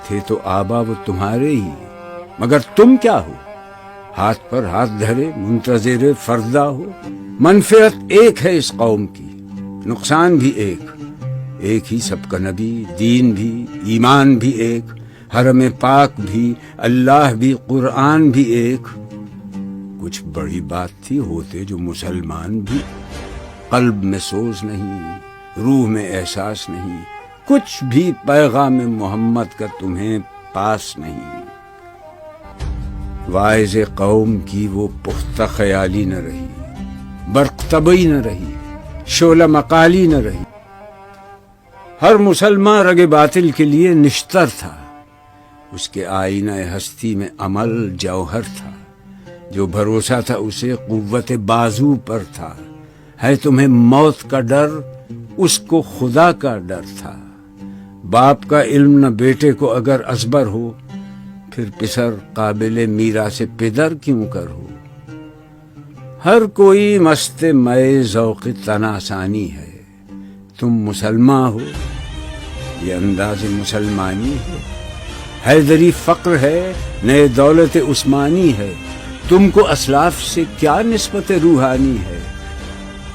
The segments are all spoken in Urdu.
تھے تو آبا وہ تمہارے ہی، مگر تم کیا ہو؟ ہاتھ پر ہاتھ دھرے منتظر فردا ہو۔ منفعت ایک ہے اس قوم کی، نقصان بھی ایک ہی سب کا نبی، دین بھی، ایمان بھی ایک، حرم پاک بھی، اللہ بھی، قرآن بھی ایک۔ کچھ بڑی بات تھی ہوتے جو مسلمان بھی، قلب میں سوز نہیں، روح میں احساس نہیں، کچھ بھی پیغام محمد کا تمہیں پاس نہیں۔ واعظ قوم کی وہ پختہ خیالی نہ رہی، برق طبعی نہ رہی، شعلہ مقالی نہ رہی۔ ہر مسلمان رگ باطل کے لیے نشتر تھا، اس کے آئینہ ہستی میں عمل جوہر تھا، جو بھروسہ تھا اسے قوت بازو پر تھا۔ ہے تمہیں موت کا ڈر، اس کو خدا کا ڈر تھا۔ باپ کا علم نہ بیٹے کو اگر ازبر ہو، پھر پسر قابل میراث پدر کیوں کر ہو۔ ہر کوئی مست مئے ذوق تناسانی ہے، تم مسلمان ہو، یہ انداز مسلمانی ہے۔ حیدری فقر ہے، نئے دولت عثمانی ہے، تم کو اسلاف سے کیا نسبت روحانی ہے۔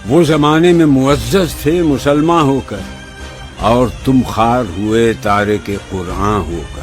وہ زمانے میں معزز تھے مسلمان ہو کر، اور تم خوار ہوئے تارک قرآن ہو کر۔